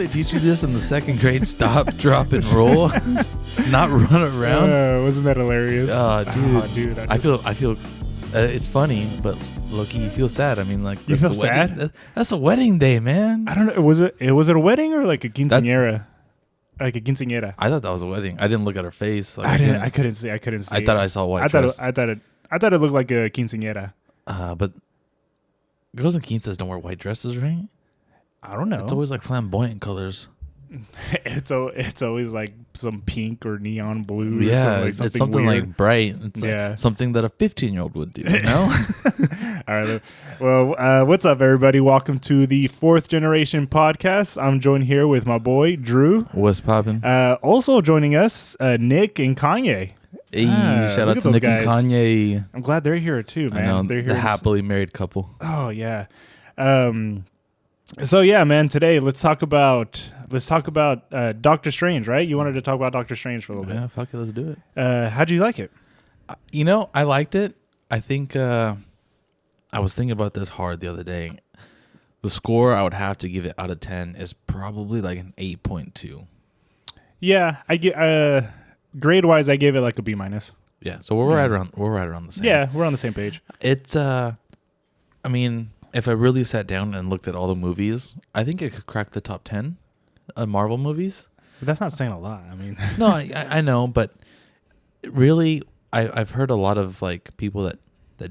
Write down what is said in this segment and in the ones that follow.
they teach you this in the second grade? Stop, drop, and roll, not run around. Wasn't that hilarious? Dude, I feel. It's funny, but low-key, you feel sad. I mean, like you feel sad. That's a wedding day, man. I don't know. Was it a wedding or like a quinceañera? Like a quinceañera. I thought that was a wedding. I didn't look at her face. Like, I couldn't see. I thought I saw a white dress. I thought it looked like a quinceañera. But girls in quinceas don't wear white dresses, right? I don't know. It's always like flamboyant colors. It's always like some pink or neon blue. Yeah, or it's something weird. like bright. It's like something that a 15-year-old would do. You know. All right. Well, what's up, everybody? Welcome to the Fourth Generation Podcast. I'm joined here with my boy Drew. What's poppin'? Also joining us, Nick and Kanye. Hey, shout out to Nick and Kanye. I'm glad they're here too, man. I know, they're here. The happily married couple. Oh yeah. So yeah, man. Today let's talk about Doctor Strange, right? You wanted to talk about Doctor Strange for a little bit. Yeah, fuck it, let's do it. How'd you like it? I liked it. I think I was thinking about this hard the other day. The score I would have to give it out of 10 is probably like an 8.2. Yeah, I get grade wise, I gave it like a B-. Yeah, so we're right around the same. Yeah, we're on the same page. It's I mean, if I really sat down and looked at all the movies, I think it could crack the top 10 of Marvel movies. But that's not saying a lot. I mean, no, I know, but really, I've heard a lot of like people that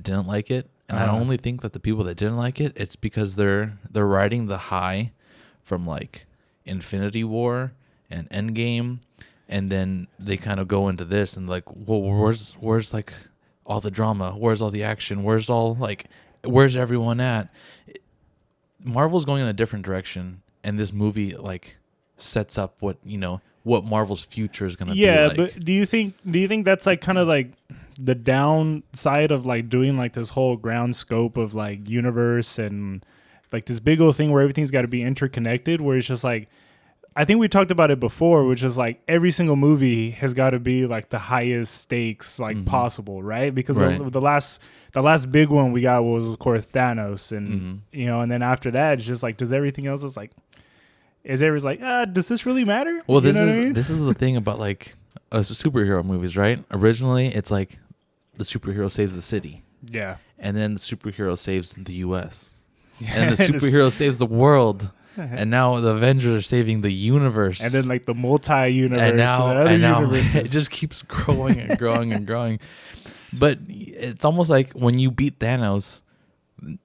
didn't like it, and I only think that the people that didn't like it, it's because they're riding the high from like Infinity War and Endgame, and then they kind of go into this and like, well, where's like all the drama? Where's all the action? Where's everyone at? Marvel's going in a different direction, and this movie like sets up what Marvel's future is going to be like. Yeah, but do you think that's like kind of like the downside of like doing like this whole ground scope of like universe and like this big old thing where everything's got to be interconnected, where it's just like, I think we talked about it before, which is like every single movie has got to be like the highest stakes like possible, right? Because the last big one we got was of course Thanos, and and then after that it's just like, does everything else is like, is everyone's like, does this really matter? Well, this is the thing about like superhero movies, right? Originally, it's like the superhero saves the city, yeah, and then the superhero saves the U.S. and the superhero saves the world, and now the Avengers are saving the universe, and then like the multi-universe, and now universes. It just keeps growing and growing and growing. But it's almost like when you beat Thanos,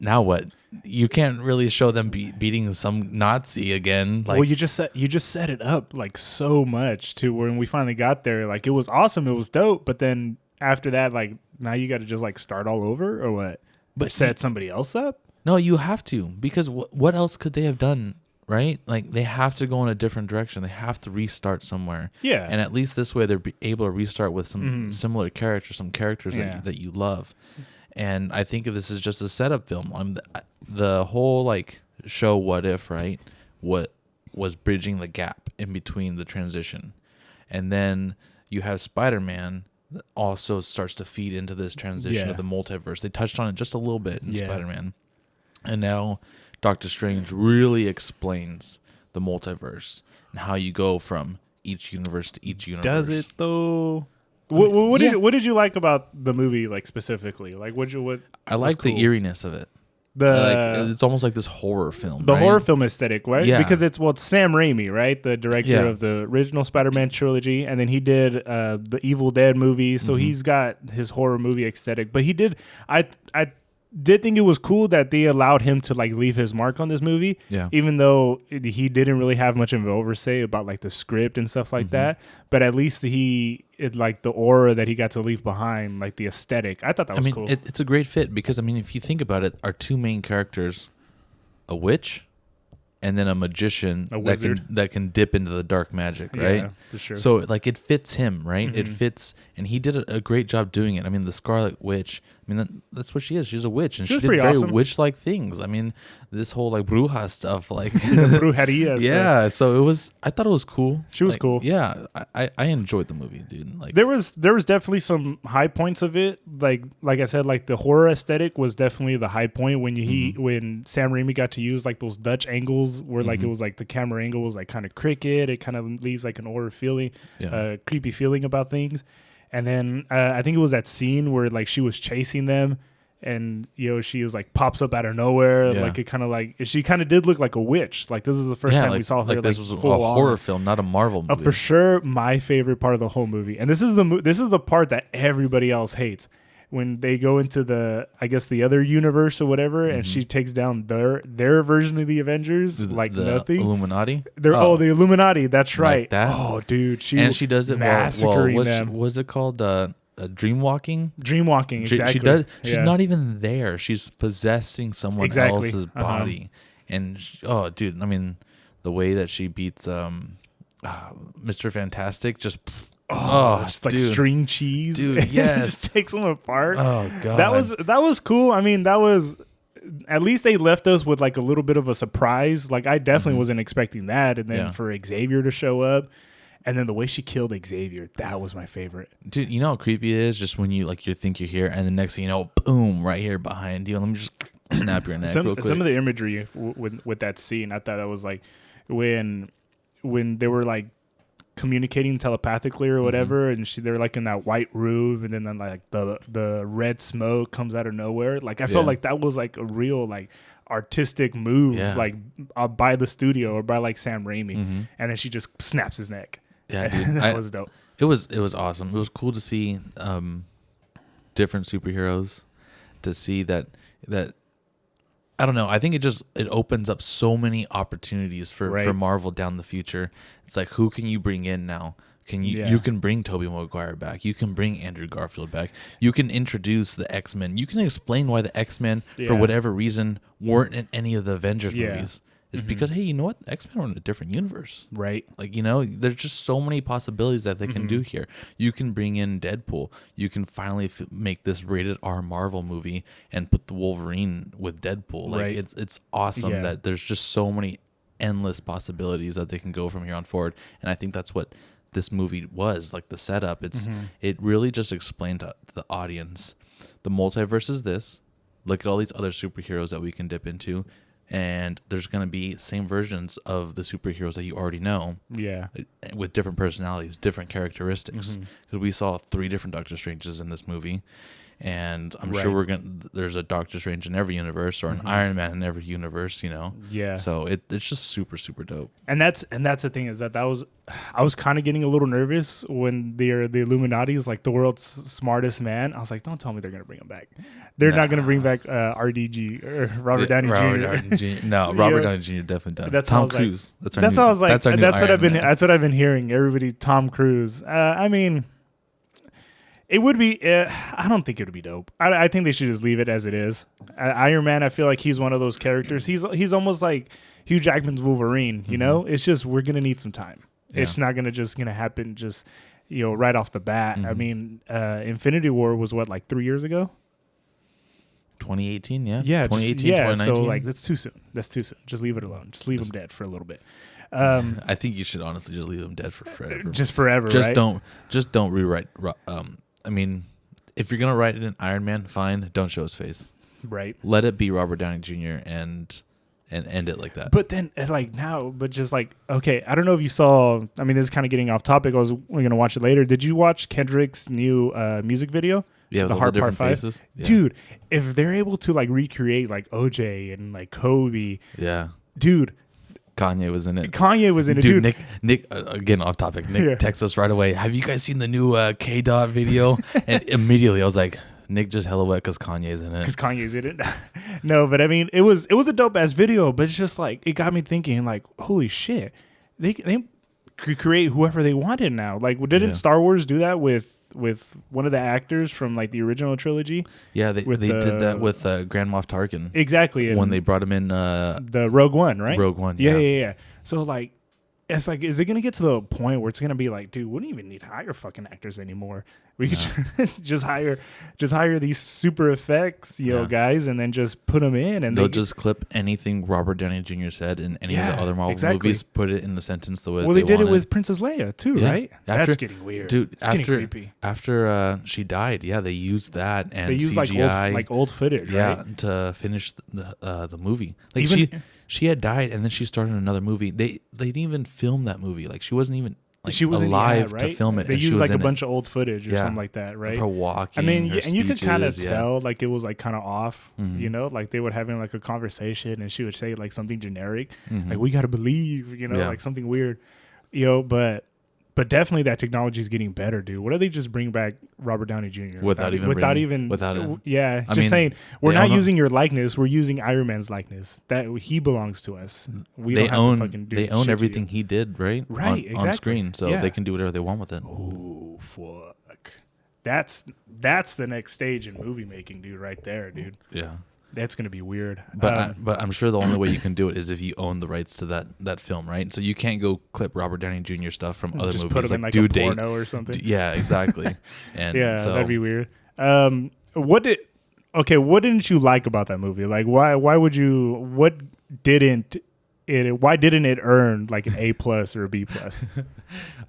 now what? You can't really show them beating some Nazi again. Like, well, you just set it up like so much to when we finally got there. Like, it was awesome, it was dope. But then after that, like, now you got to just like start all over or what? But set somebody else up? No, you have to, because what else could they have done? Right? Like, they have to go in a different direction. They have to restart somewhere. Yeah. And at least this way they're able to restart with some similar characters, some characters that you love. And I think this is just a setup film. The whole like show What If, right? What was bridging the gap in between the transition. And then you have Spider-Man that also starts to feed into this transition of the multiverse. They touched on it just a little bit in Spider-Man. And now Doctor Strange really explains the multiverse and how you go from each universe to each universe. Does it though? What did you like about the movie, like specifically? Like what? I like the eeriness of it. It's almost like this horror film. The horror film aesthetic, right? Yeah. Because it's Sam Raimi, right? The director of the original Spider-Man trilogy, and then he did the Evil Dead movies. So he's got his horror movie aesthetic. But he did. I did think it was cool that they allowed him to like leave his mark on this movie, even though he didn't really have much of an oversight about like the script and stuff like that. But at least like the aura that he got to leave behind, like the aesthetic, I thought that was cool. It's a great fit because if you think about it, our two main characters, a witch and then a magician, a wizard that can dip into the dark magic, right? Yeah, for sure. So like it fits him, right? It fits, and he did a great job doing it. I mean, the Scarlet Witch, that's what she is. She's a witch, and she did very awesome witch-like things. I mean, this whole like bruja stuff, like brujeria. Yeah, so I thought it was cool. She was like, cool. Yeah, I enjoyed the movie, dude. Like there was definitely some high points of it, like I said, like the horror aesthetic was definitely the high point when when Sam Raimi got to use like those Dutch angles where like it was like the camera angle was like kind of crooked. It kind of leaves like an horror feeling, creepy feeling about things. And then I think it was that scene where like she was chasing them. And she was like pops up out of nowhere, like it kind of like she kind of did look like a witch. Like this was the first time we saw her. Like this was a horror film, not a Marvel movie. For sure, my favorite part of the whole movie, and this is the part that everybody else hates, when they go into the other universe or whatever, and she takes down their version of the Avengers, the nothing. Illuminati. The Illuminati. That's right. Like that? Oh, dude, she does it massacring them. What's it called? Dreamwalking. Exactly. She does. She's not even there. She's possessing someone else's body. And dude, I mean, the way that she beats Mr. Fantastic, just it's like string cheese, dude. Yes, just takes them apart. Oh god, that was cool. I mean, that was. At least they left us with like a little bit of a surprise. Like I definitely wasn't expecting that, and then for Xavier to show up. And then the way she killed Xavier, that was my favorite. Dude, you know how creepy it is just when you think you're here, and the next thing you know, boom, right here behind you. Let me just snap your neck real quick. Some of the imagery with that scene, I thought that was like when they were like communicating telepathically or whatever, and they're like in that white room, and then like the red smoke comes out of nowhere. Like I felt like that was like a real like artistic move, like by the studio or by like Sam Raimi, and then she just snaps his neck. Yeah, dude, that was dope. It was awesome. It was cool to see different superheroes, to see that I don't know. I think it opens up so many opportunities for Marvel down the future. It's like, who can you bring in now? You can bring Tobey Maguire back. You can bring Andrew Garfield back. You can introduce the X-Men. You can explain why the X-Men, for whatever reason, weren't in any of the Avengers movies. It's because, hey, you know what? The X-Men are in a different universe. Right. Like, there's just so many possibilities that they can do here. You can bring in Deadpool. You can finally make this rated R Marvel movie and put the Wolverine with Deadpool. Like, it's awesome that there's just so many endless possibilities that they can go from here on forward. And I think that's what this movie was, like the setup. It really just explained to the audience, the multiverse is this. Look at all these other superheroes that we can dip into. And there's going to be same versions of the superheroes that you already know. Yeah. With different personalities, different characteristics. Because we saw 3 different Doctor Stranges in this movie. And I'm sure there's a Doctor Strange in every universe, or an Iron Man in every universe, Yeah. So it's just super, super dope. And that's the thing, is that I was kind of getting a little nervous when the Illuminati is like the world's smartest man. I was like, don't tell me they're gonna bring him back. They're not gonna bring back RDG or Robert Downey Jr. No, Robert Downey Jr. definitely done. That's Tom Cruise. Like, that's what I was like. That's what I've been hearing. Everybody, Tom Cruise. I mean. It would be. I don't think it would be dope. I think they should just leave it as it is. Iron Man, I feel like he's one of those characters. He's almost like Hugh Jackman's Wolverine. You know, it's just we're gonna need some time. Yeah. It's not gonna happen just right off the bat. I mean, Infinity War was what, like 3 years ago. 2018, yeah. Yeah, 2018, 2019. So like that's too soon. Just leave it alone. Just leave him dead for a little bit. I think you should honestly just leave him dead for forever. Just forever. Just don't rewrite. I mean, if you're gonna write it in Iron Man, fine. Don't show his face. Right. Let it be Robert Downey Jr. and end it like that. But then, okay, I don't know if you saw. I mean, this is kind of getting off topic. We're gonna watch it later. Did you watch Kendrick's new music video? Yeah, the Heart Part 5. Faces. Yeah. Dude, if they're able to like recreate like OJ and like Kobe, dude. Kanye was in it. Dude. Nick again off topic. Nick texted us right away. Have you guys seen the new K-Dot video? And immediately I was like, Nick just hella wet because Kanye's in it. No, but I mean, it was a dope ass video, but it's just like it got me thinking, like, holy shit, they could create whoever they wanted now. Like, didn't Star Wars do that with one of the actors from like the original trilogy? Yeah, they did that with Grand Moff Tarkin. Exactly. When they brought him in the Rogue One, right? Rogue One. Yeah. So like, it's like, is it going to get to the point where it's going to be like, dude, we don't even need to hire fucking actors anymore. We could just hire these super effects, guys, and then just put them in, and they'll just clip anything Robert Downey Jr. said in any of the other Marvel movies, put it in the sentence the way they did it with Princess Leia too, right? That's getting weird, dude. It's getting creepy. After she died, they used that and they used CGI, like old footage, right? to finish the movie. Like she had died, and then she started another movie. They didn't even film that movie. Like she wasn't even. Like she was alive right? to film it. They used like a bunch of old footage or something like that, right? Of her walking. I mean, and you could kind of tell like it was like kind of off, Mm-hmm. like they would having like a conversation and she would say like something generic, Mm-hmm. like we got to believe, like something weird, but definitely that technology is getting better, dude. What do they just bring back Robert Downey Jr. without saying we're not using your likeness, we're using Iron Man's likeness. That he belongs to us. They own everything he did, right? Right, exactly. On screen, so they can do whatever they want with it. Oh fuck, that's the next stage in movie making, dude. Right there, dude. Yeah. That's going to be weird. But I'm sure the only way you can do it is if you own the rights to that film, right? So you can't go clip Robert Downey Jr. stuff from other just movies. Put him like in like Due a porno or something. Yeah, exactly. And that'd be weird. What didn't you like about that movie? Like why didn't it earn like an A+ or a B+?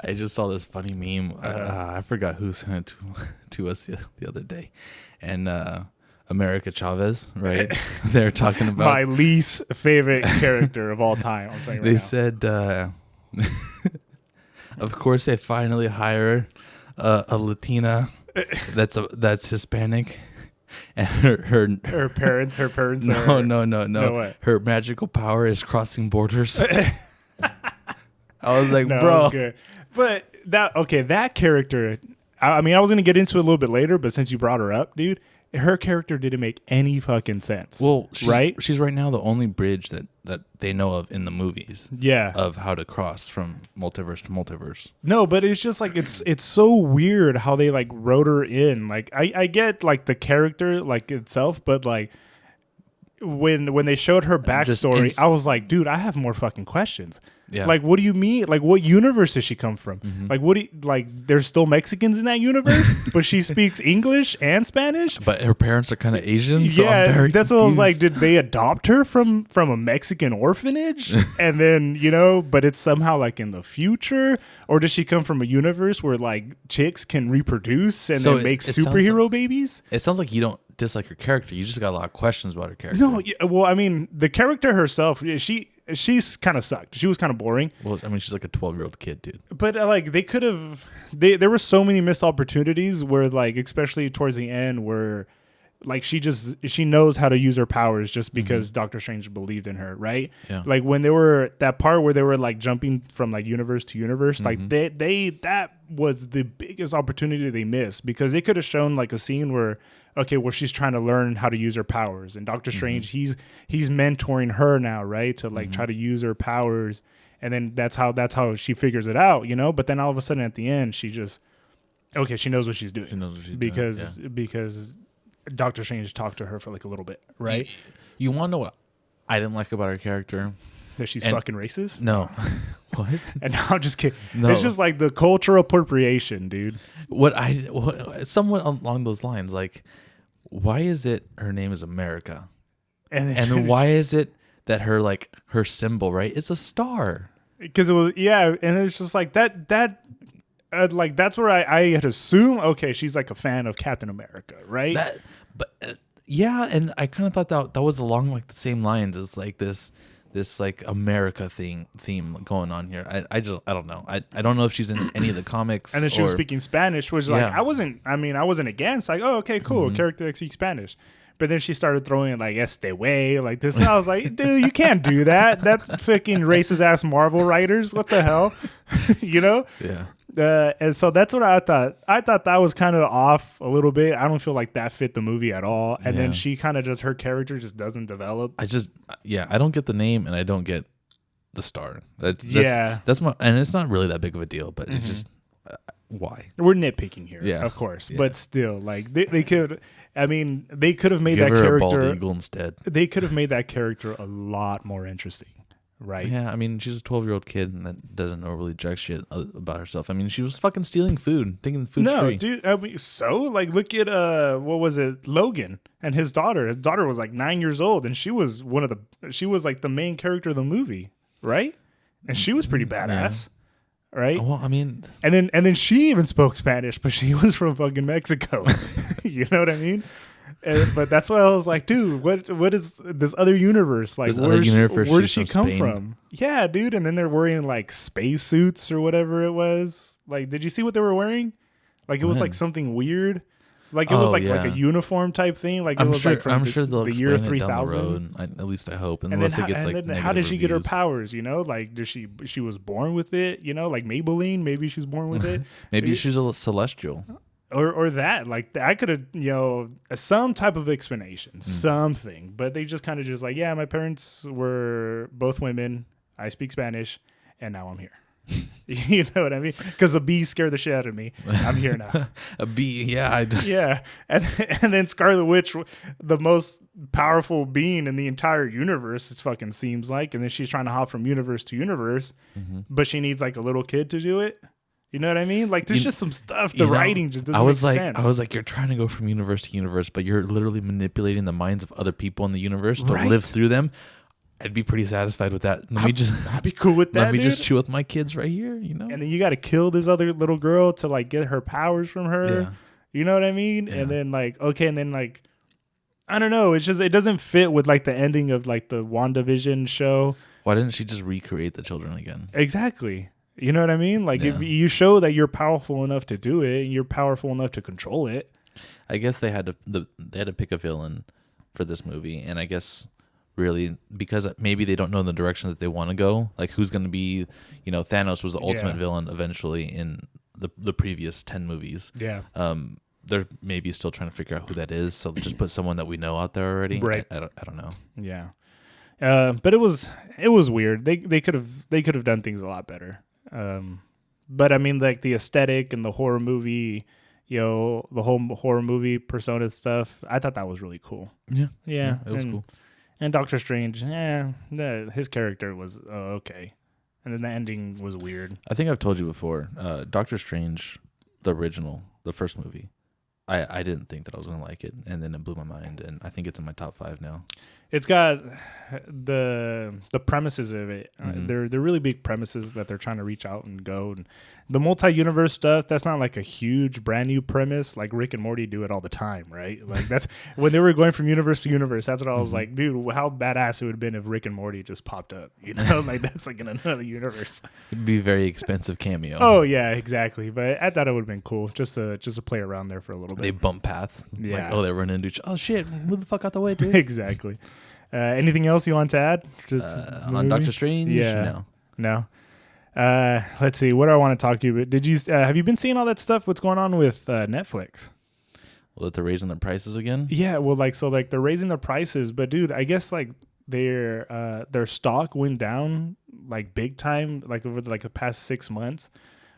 I just saw this funny meme. I forgot who sent it to us the other day. And America Chavez, right? They're talking about my least favorite character of all time. I'm saying they said, of course, they finally hire a Latina that's Hispanic, and her parents. No. What? Her magical power is crossing borders. I was like, no, bro, that was good. But that character. I mean, I was gonna get into it a little bit later, but since you brought her up, dude. Her character didn't make any fucking sense. Well, she's right now the only bridge that they know of in the movies. Yeah. Of how to cross from multiverse to multiverse. No, but it's just like it's so weird how they like wrote her in. Like I get like the character like itself, but like when they showed her backstory, I was like, dude, I have more fucking questions. Yeah. Like, what do you mean? Like, what universe does she come from? Mm-hmm. Like, there's still Mexicans in that universe, but she speaks English and Spanish. But her parents are kind of Asian, so I'm very that's confused. what I was like. Did they adopt her from a Mexican orphanage, and then but it's somehow like in the future, or does she come from a universe where like chicks can reproduce and then make superhero babies? It sounds like you don't dislike her character. You just got a lot of questions about her character. No, well, I mean, the character herself, she's kind of sucked. She was kind of boring. Well, I mean, she's like a 12-year-old kid, dude. But like they could have, there were so many missed opportunities where like, especially towards the end, where like she knows how to use her powers just because Doctor Strange believed in her, right? Yeah. Like when they were that part where they were like jumping from like universe to universe, like that was the biggest opportunity they missed, because they could have shown like a scene where she's trying to learn how to use her powers, and Doctor Strange he's mentoring her now, right, to like try to use her powers, and then that's how she figures it out, But then all of a sudden at the end, she just she knows what she's doing. She knows what she's doing because Doctor Strange talked to her for like a little bit, right? You want to know what I didn't like about her character? That she's fucking racist? No. What? And no, I'm just kidding. No. It's just like the cultural appropriation, dude. Somewhat along those lines, like, why is it her name is America? And then why is it that her symbol, right, is a star? Because it was, and it's just like that like that's where I had assumed, she's like a fan of Captain America, right? And I kind of thought that was along like the same lines as like this like America theme going on here. I don't know. I don't know if she's in any of the comics. And then she was speaking Spanish, which like I wasn't against, like, oh, okay, cool, a character that speaks Spanish. But then she started throwing in like "este way" like this. And I was like, dude, you can't do that. That's fucking racist ass Marvel writers. What the hell? Yeah. And so that's what I thought. I thought that was kind of off a little bit. I don't feel like that fit the movie at all. And then she kind of her character just doesn't develop. I don't get the name, and I don't get the star. That's and it's not really that big of a deal, but it's just why we're nitpicking here, of course, but still, like they could. I mean, they could have made Give that her character a bald eagle instead. They could have made that character a lot more interesting. Right. Yeah, I mean, she's a 12-year-old kid and that doesn't know really jack shit about herself. I mean, she was fucking stealing food, thinking food's No, free. dude. I mean, so like, look at what was it, Logan and his daughter. His daughter was like 9 years old, and she was she was like the main character of the movie, right? And she was pretty badass, right? Well, I mean, And then she even spoke Spanish, but she was from fucking Mexico. You know what I mean? But that's why I was like, dude, what is this other universe? Like, where does she come from? Yeah, dude. And then they're wearing like space suits or whatever it was. Like, did you see what they were wearing? Like, it was like something weird. Like, it was like a uniform type thing. Like, it was like from the year 3000. At least I hope. And unless then, it gets like and then how did she get her reviews. powers? You know, like, she was born with it? You know, like Maybelline. Maybe she's born with it. Maybe she's a celestial. Or that, like, I could have, some type of explanation, something, but they just kind of just like, yeah, my parents were both women, I speak Spanish, and now I'm here. You know what I mean? Because a bee scared the shit out of me. I'm here now. A bee, yeah. Yeah, and then Scarlet Witch, the most powerful being in the entire universe, it fucking seems like, and then she's trying to hop from universe to universe, but she needs like a little kid to do it. You know what I mean? Like, there's just some stuff. The writing just doesn't make sense. I was like, you're trying to go from universe to universe, but you're literally manipulating the minds of other people in the universe to live through them. I'd be pretty satisfied with that. I'd be cool with that. Let me just chill with my kids right here, you know? And then you got to kill this other little girl to like get her powers from her. Yeah. You know what I mean? Yeah. And then like, okay. And then like, I don't know. It's just, it doesn't fit with like the ending of like the WandaVision show. Why didn't she just recreate the children again? Exactly. You know what I mean? Like, if you show that you're powerful enough to do it, and you're powerful enough to control it. I guess they had to pick a villain for this movie, and I guess really because maybe they don't know the direction that they want to go. Like, who's going to be? Thanos was the ultimate villain eventually in the previous 10 movies. Yeah. They're maybe still trying to figure out who that is, so just put someone that we know out there already. Right. I don't know. Yeah. But it was weird. They could have done things a lot better. But I mean, like the aesthetic and the horror movie, the whole horror movie Persona stuff, I thought that was really cool. Yeah, it was cool. And Doctor Strange, his character was okay, and then the ending was weird. I think I've told you before, Doctor Strange, the original, the first movie, I didn't think that I was gonna like it, and then it blew my mind, and I think it's in my top 5 now. It's got the premises of it. They're really big premises that they're trying to reach out and go. And the multi-universe stuff, that's not like a huge brand new premise. Like Rick and Morty do it all the time, right? Like that's when they were going from universe to universe. That's what I was like, dude, how badass it would have been if Rick and Morty just popped up. Like that's like in another universe. It'd be a very expensive cameo. Oh yeah, exactly. But I thought it would have been cool just to play around there for a little bit. They bump paths. Yeah. Like, they run into each. Oh shit! Move the fuck out the way, dude. Exactly. Anything else you want to add? On Doctor Strange? Yeah. No. Let's see. What do I want to talk to you about? Did you have you been seeing all that stuff? What's going on with Netflix? Well, that they're raising their prices again? Yeah. Well, they're raising their prices, but dude, I guess like their stock went down like big time, like over the past 6 months.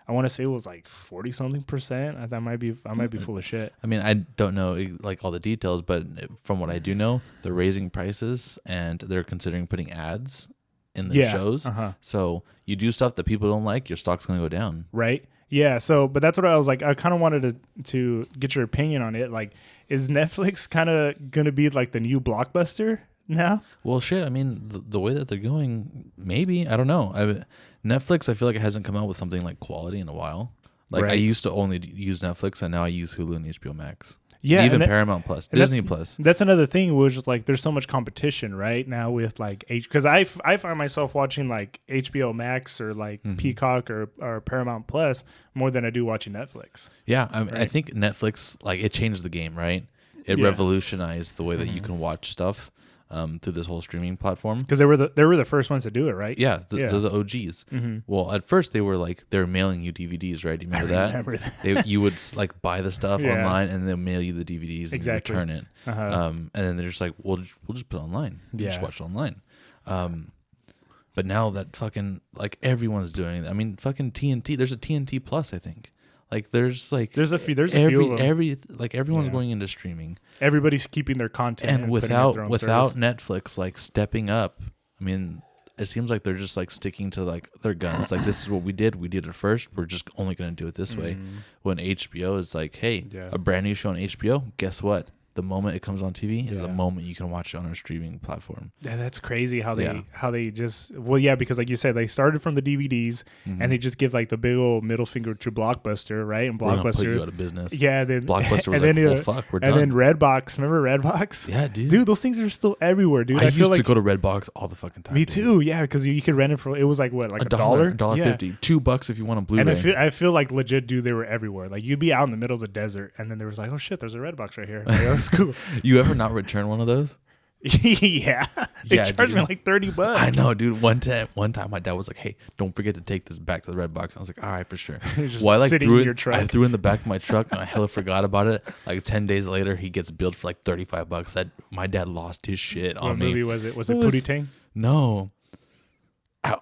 I want to say it was like 40-something%. I might be full of shit. I mean, I don't know like all the details, but from what I do know, they're raising prices and they're considering putting ads in the shows. Uh-huh. So you do stuff that people don't like, your stock's going to go down. Right. Yeah. So, but that's what I was like. I kind of wanted to get your opinion on it. Like, is Netflix kind of going to be like the new Blockbuster now? Well, shit. I mean, the way that they're going, maybe. I don't know. Netflix, I feel like it hasn't come out with something like quality in a while. Like I used to only use Netflix, and now I use Hulu and HBO Max. Yeah, even Paramount Plus, Disney Plus. That's another thing. Was just like there's so much competition right now with like because I find myself watching like HBO Max or like Peacock or Paramount Plus more than I do watching Netflix. Yeah, I think Netflix like it changed the game, right? It revolutionized the way that you can watch stuff. Through this whole streaming platform, because they were the first ones to do it, right? Yeah, they're the OGs. Mm-hmm. Well, at first they were like they're mailing you DVDs, right? Do you remember that? Remember that. You would like buy the stuff online and they'll mail you the DVDs and you return it. Uh-huh. And then they're just like, we'll just put it online. You just watch it online. But now that fucking like everyone's doing it. I mean, fucking TNT. There's a TNT Plus, I think. Like there's a few of them. Like everyone's going into streaming. Everybody's keeping their content and without Netflix like stepping up. I mean, it seems like they're just like sticking to like their guns. Like, this is what we did it first, we're just only going to do it this way. When HBO is like, hey, a brand new show on HBO, guess what, the moment it comes on TV is the moment you can watch it on our streaming platform. Yeah, that's crazy how they just because like you said, they started from the DVDs and they just give like the big old middle finger to Blockbuster, right? And Blockbuster put you out of business. Yeah, then Blockbuster was like, well, fuck, we're done. And then Redbox, remember Redbox? Yeah, dude. Dude, those things are still everywhere, dude. I used to go to Redbox all the fucking time. Me too, yeah, because you could rent it for, it was like what, like $1? $1.50, $2 if you want a Blu-ray. And I feel like legit, dude, they were everywhere. Like, you'd be out in the middle of the desert, and then there was like, oh shit, there's a Redbox right here. Like, that's cool. You ever not return one of those? Yeah, they charged me like $30. I know, dude. One time, my dad was like, "Hey, don't forget to take this back to the Redbox." I was like, "All right, for sure." Well, I like threw it. I threw it in the back of my truck, and I hella forgot about it. Like 10 days later, he gets billed for like $35. That my dad lost his shit on me. What movie was it? Was it Pootie Tang? No,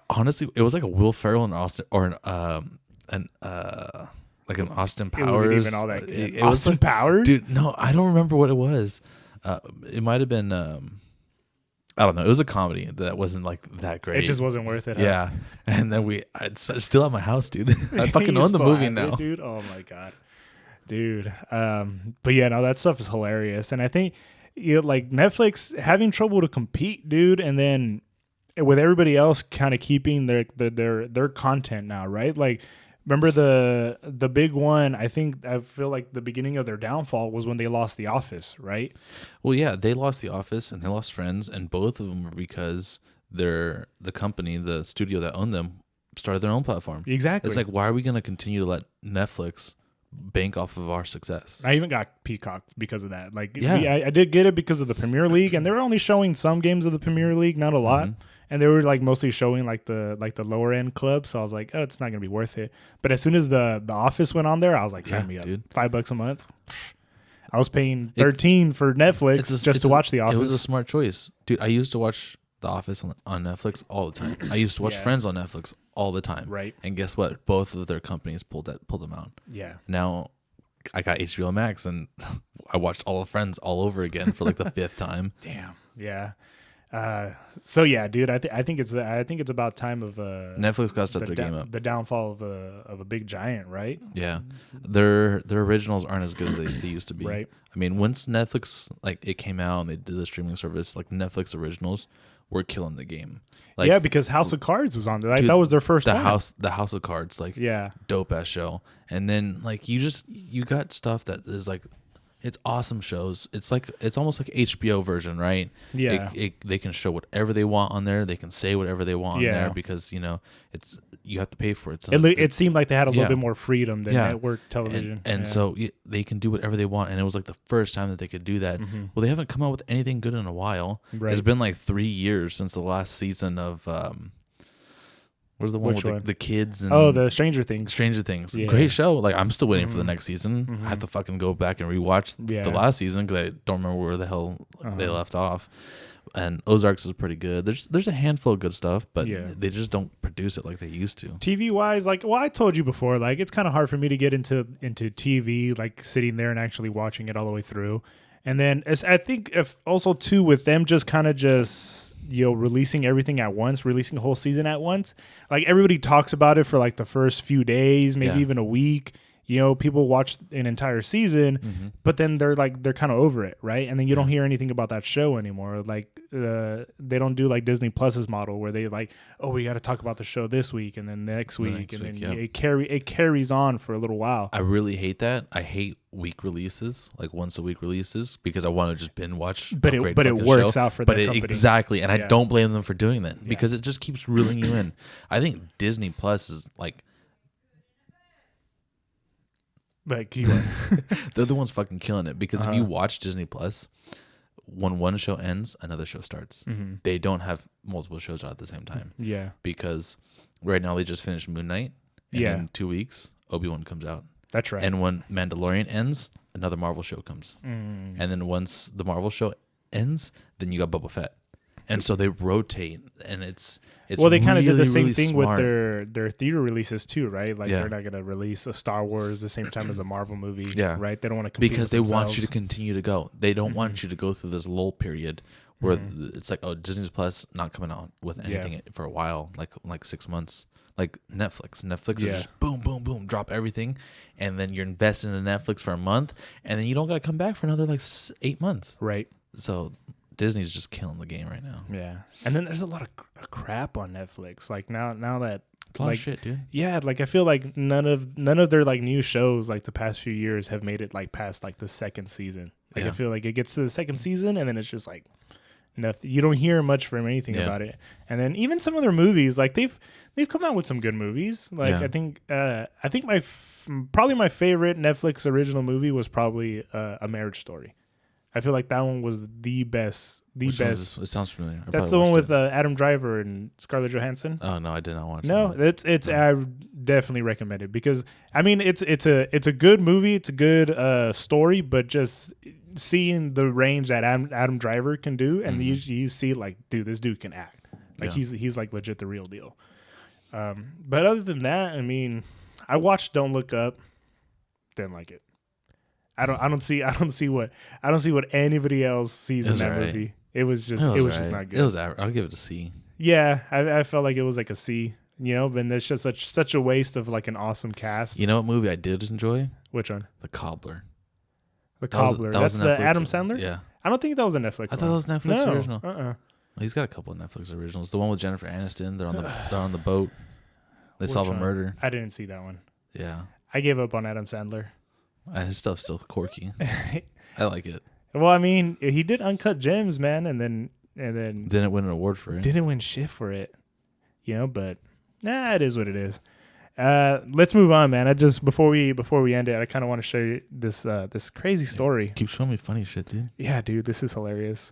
honestly, it was like a Will Ferrell and Austin, or like an Austin Powers. It wasn't even all that. It Austin was Powers, dude. No, I don't remember what it was. It might have been I don't know. It was a comedy that wasn't like that great. It just wasn't worth it. Yeah. And then it's still at my house, dude. I fucking own the movie now, dude. Oh my god, dude. But yeah, no, that stuff is hilarious, and I think like Netflix having trouble to compete, dude, and then with everybody else kind of keeping their content now, right? Like, remember the big one, I feel like the beginning of their downfall was when they lost The Office, right? Well, yeah, they lost The Office and they lost Friends, and both of them were because the company, the studio that owned them, started their own platform. Exactly. It's like, why are we going to continue to let Netflix bank off of our success? I even got Peacock because of that. Like, yeah, I did get it because of the Premier League, and they were only showing some games of the Premier League, not a lot. And they were like mostly showing like the lower end clubs. So I was like, oh, it's not gonna be worth it. But as soon as the Office went on there, I was like, sign me up, dude. $5 a month. I was paying $13 for Netflix just to watch The Office. It was a smart choice, dude. I used to watch The Office on Netflix all the time. I used to watch Friends on Netflix all the time. Right. And guess what? Both of their companies pulled them out. Yeah. Now I got HBO Max and I watched all of Friends all over again for like the 5th time. Damn. Yeah. So yeah, dude, I think it's about time of Netflix got to step their game up. The downfall of a big giant, right? Yeah, their originals aren't as good as they used to be. Right. I mean, once Netflix it came out and they did the streaming service, like Netflix originals were killing the game. Like, yeah, because House of Cards was on there. Dude, that was their first one. The House of Cards, like, dope ass show. And then like you got stuff that is like, it's awesome shows. It's almost like HBO version, right? Yeah. They can show whatever they want on there. They can say whatever they want on there because you have to pay for it. So it seemed like they had a little bit more freedom than network television. And so they can do whatever they want. And it was like the first time that they could do that. Well, they haven't come out with anything good in a while. Right. It's been like 3 years since the last season of where's the one with the kids? And the Stranger Things. Stranger Things. Yeah. Great show. Like, I'm still waiting for the next season. I have to fucking go back and rewatch the last season because I don't remember where the hell they left off. And Ozarks is pretty good. There's a handful of good stuff, but they just don't produce it like they used to. TV wise, like, well, I told you before, like, it's kind of hard for me to get into TV, like sitting there and actually watching it all the way through. And then I think if also too with them just kind of releasing everything at once, releasing a whole season at once. Like, everybody talks about it for like the first few days, maybe even a week. People watch an entire season, but then they're kind of over it, right? And then you don't hear anything about that show anymore. Like, they don't do like Disney Plus's model where they like, oh, we got to talk about the show this week and then next week, and then it carries on for a little while. I really hate that. I hate week releases, like once a week releases, because I want to just binge watch. But it works out for that company. Exactly, and I don't blame them for doing that because it just keeps reeling you in. I think Disney Plus is like. But they're the ones fucking killing it because if you watch Disney Plus, when one show ends, another show starts. They don't have multiple shows out at the same time. Yeah. Because right now they just finished Moon Knight. And in 2 weeks, Obi-Wan comes out. That's right. And when Mandalorian ends, another Marvel show comes. And then once the Marvel show ends, then you got Boba Fett. and so they rotate, and it's well, they kind of really, did the same really thing smart. with their theater releases too, right? Like Yeah. they're not gonna release a Star Wars the same time as a Marvel movie, Yeah. right? They don't want to compete because with they want you to themselves. continue to go. They don't want you to go through this lull period where it's like, oh, Disney Plus not coming out with anything for a while, like 6 months. Like Netflix is just boom, boom, boom, drop everything, and then you're investing in Netflix for a month, and then you don't got to come back for another like 8 months. Right. So Disney's just killing the game right now. Yeah. And then there's a lot of crap on Netflix. Like now that It's a lot of shit, dude. yeah, like I feel like none of their like new shows like the past few years have made it like past like the second season. Like I feel like it gets to the second season and then it's just like nothing. You don't hear much from anything about it. And then even some of their movies, like they've come out with some good movies. Like I think probably my favorite Netflix original movie was probably A Marriage Story. I feel like that one was the best. Which best. It sounds familiar. That's the one with Adam Driver and Scarlett Johansson. Oh no, I did not watch. No, that. it's I definitely recommend it because I mean it's a good movie. It's a good story, but just seeing the range that Adam Driver can do, and you see like, dude, this dude can act. Like he's like legit the real deal. But other than that, I mean, I watched Don't Look Up. Didn't like it. I don't see what anybody else sees in that movie. It was just not good. It was I'll give it a C. Yeah, I felt like it was like a C. You know, but it's just such a waste of like an awesome cast. You know what movie I did enjoy? Which one? The Cobbler. The Cobbler. That's the Adam Sandler. Yeah. I don't think that was a Netflix. I thought that was Netflix original. Well, he's got a couple of Netflix originals. The one with Jennifer Aniston. They're on the boat. They solve a murder. I didn't see that one. Yeah. I gave up on Adam Sandler. His stuff's still quirky. I like it. Well, I mean, he did Uncut Gems, man, and then didn't win an award for it. Didn't win shit for it, you know. But it is what it is. Let's move on, man. Before we end it, I kind of want to show you this crazy story. Keep showing me funny shit, dude. Yeah, dude, this is hilarious.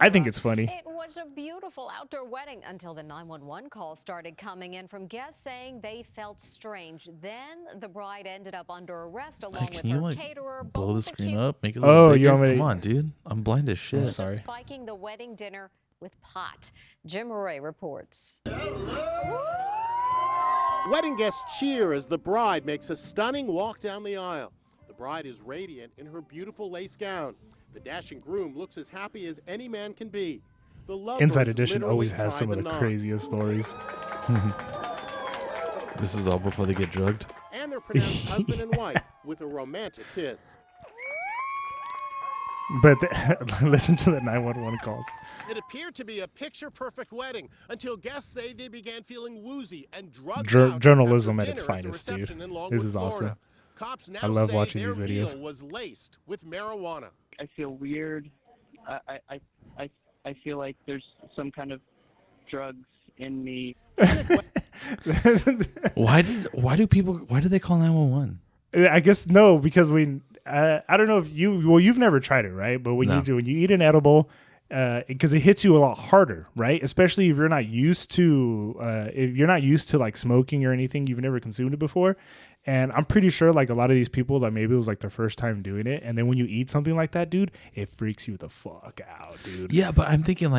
I think it's funny. It was a beautiful outdoor wedding until the 911 call started coming in from guests saying they felt strange. Then the bride ended up under arrest along with her caterer. Blow the screen up, make it a little bigger. You want me Come on, dude. I'm blind as shit. Sorry. Spiking the wedding dinner with pot. Jim Murray reports. Wedding guests cheer as the bride makes a stunning walk down the aisle. The bride is radiant in her beautiful lace gown. The dashing groom looks as happy as any man can be. The Inside Edition always has some of the craziest stories. This is all before they get drugged. And they're pronounced husband and wife with a romantic kiss. But listen to the 911 calls. It appeared to be a picture-perfect wedding until guests say they began feeling woozy and drugged out journalism after at its dinner finest, the dude. reception in Longwood, This is awesome. Florida. Cops now I love say watching their these videos. meal was laced with marijuana. I feel weird. I feel like there's some kind of drugs in me. Why do they call 911? I guess no, because I don't know if you've never tried it, right? But when you eat an edible, because it hits you a lot harder, right? Especially if you're not used to like smoking or anything, you've never consumed it before. And I'm pretty sure like a lot of these people that maybe it was like their first time doing it, and then when you eat something like that, dude, it freaks you the fuck out, dude. Yeah, but I'm thinking,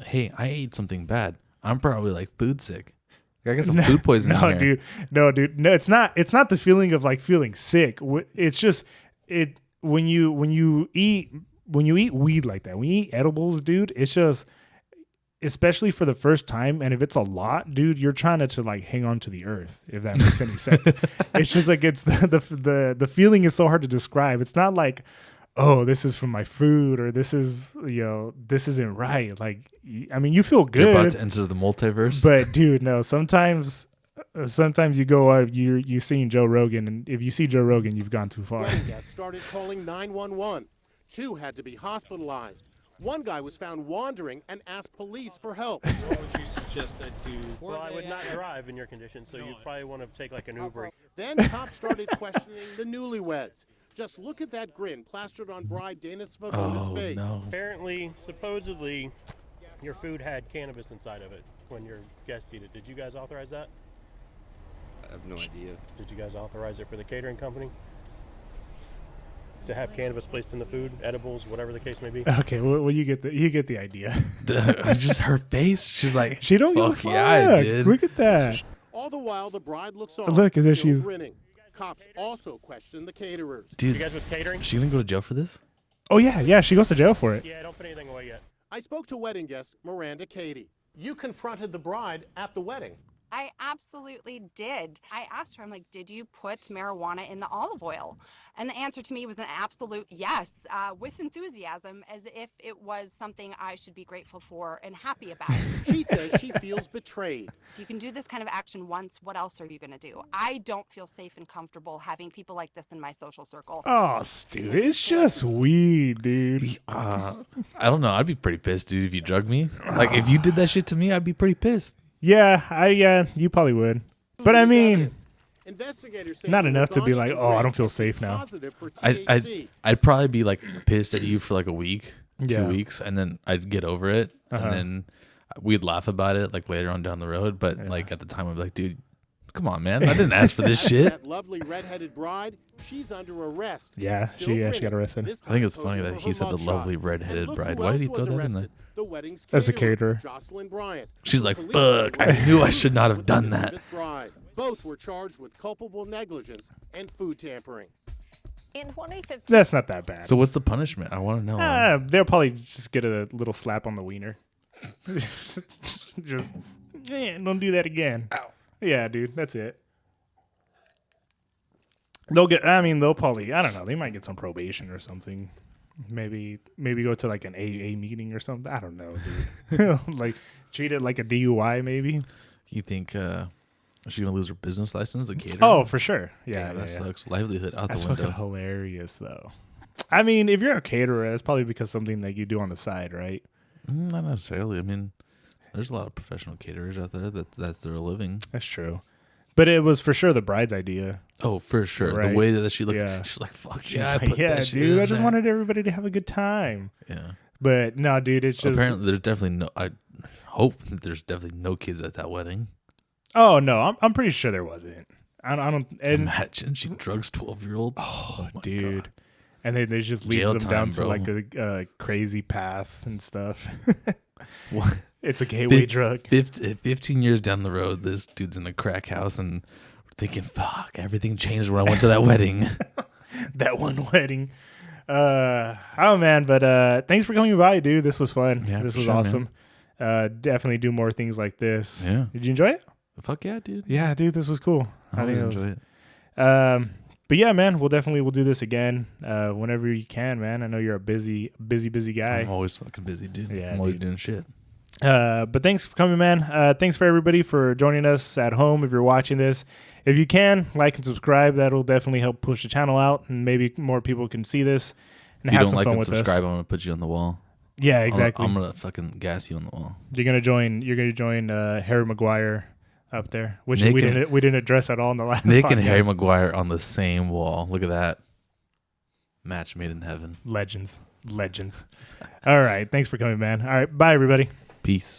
hey, I ate something bad. I'm probably like food sick. I got some food poisoning. No, dude. No, it's not. It's not the feeling of like feeling sick. It's just when you eat weed like that, when you eat edibles, dude, it's just, especially for the first time, and if it's a lot, dude, you're trying to like hang on to the earth, if that makes any sense. It's just like it's the feeling is so hard to describe. It's not like, oh, this is from my food, or this is, this isn't right. Like, I mean, you feel good. You're about to enter the multiverse. But dude, no, sometimes you go out, you're seeing Joe Rogan, and if you see Joe Rogan, you've gone too far. Wedding guests started calling 911. 2 had to be hospitalized. One guy was found wandering and asked police for help. What would you suggest I do? Well, I would not drive in your condition, so you'd probably want to take like an Uber. Then cops started questioning the newlyweds. Just look at that grin plastered on bride Dana Svavoda's face. No. Apparently, supposedly, your food had cannabis inside of it when your guests eat it. Did you guys authorize that? I have no idea. Did you guys authorize it for the catering company? to have cannabis placed in the food, edibles, whatever the case may be? Okay, well you get the idea. Just her face. She's like, She don't give a fuck fuck. yeah, I did. Look at that. All the while, the bride looks on, Look, and there still she is. grinning. Cops also question the caterers. Dude, You guys with catering? is she gonna go to jail for this? Oh yeah, she goes to jail for it. Yeah, don't put anything away yet. I spoke to wedding guest Miranda Cady. You confronted the bride at the wedding. I absolutely did. I asked her, I'm like, did you put marijuana in the olive oil? And the answer to me was an absolute yes, with enthusiasm, as if it was something I should be grateful for and happy about. She says she feels betrayed. If you can do this kind of action once, what else are you going to do? I don't feel safe and comfortable having people like this in my social circle. Oh, Stu, it's just weed, dude. I don't know. I'd be pretty pissed, dude, if you drugged me. Like, if you did that shit to me, I'd be pretty pissed. Yeah, you probably would. But I mean, Investigators say not the enough to be lasagna like, and oh, I bread don't feel tested safe now. positive for THC. I'd probably be like pissed at you for like a week, Yeah. 2 weeks, and then I'd get over it, Uh-huh. and then we'd laugh about it like later on down the road. But Yeah. like at the time, I'd be like, dude, come on, man, I didn't ask for this shit. That lovely redheaded bride, she's under arrest. Yeah, Still she grinning, got arrested. this I think it's time funny posing that for he her said the mugshot. lovely And redheaded look bride. who Why did else he was throw that in there? arrested. The wedding's As the caterer, caterer. Jocelyn Bryant. She's like, Police fuck, I arrested knew I should not have with done the that. nervous bride. Both were charged with culpable negligence and food tampering. In 2015, That's not that bad. So what's the punishment? I want to know. They'll probably just get a little slap on the wiener. just, don't do that again. Ow. Yeah, dude, that's it. They'll probably, I don't know, they might get some probation or something. Maybe go to like an AA meeting or something. I don't know, dude. Like treat it like a DUI, maybe. You think is she gonna lose her business license? The caterer? Oh, for sure. Yeah, that yeah. sucks. Livelihood out That's the fucking window. hilarious, though. I mean, if you're a caterer, it's probably because something that you do on the side, right? Not necessarily. I mean, there's a lot of professional caterers out there that's their living. That's true. But it was for sure the bride's idea. Oh, for sure. Right. The way that she looked, Yeah. she's like, "Fuck She's yeah, I like, put yeah, that shit dude, in I just there." wanted everybody to have a good time. Yeah. But no, dude, it's just. Apparently, there's definitely no. I hope that there's definitely no kids at that wedding. Oh no, I'm pretty sure there wasn't. I don't. And Imagine she drugs 12-year-olds. Oh, my dude, God. and then they just leads Jail them down time, to bro. like a crazy path and stuff. What? It's a gateway drug. 15 years down the road, this dude's in a crack house and we're thinking, fuck, everything changed when I went to that wedding. That one wedding. Oh man, but thanks for coming by, dude. This was fun. Yeah, This for was sure, awesome. Definitely do more things like this. Yeah. Did you enjoy it? Fuck yeah, dude. Yeah, dude, this was cool. I always think it was- enjoy it. But yeah, man, we'll do this again whenever you can, man. I know you're a busy guy. I'm always fucking busy, dude. Yeah, I'm always dude. doing shit. But thanks for coming, man. Thanks for everybody for joining us at home. If you're watching this, if you can like and subscribe, that'll definitely help push the channel out, and maybe more people can see this and If you have don't some like fun and with subscribe, us. I'm gonna put you on the wall. Yeah, exactly. I'm gonna fucking gas you on the wall. You're gonna join Harry Maguire up there, which Nick we and- didn't address at all in the last. Nick and podcast. Harry Maguire on the same wall. Look at that. Match made in heaven. Legends. All right, thanks for coming, man. All right, bye everybody. Peace.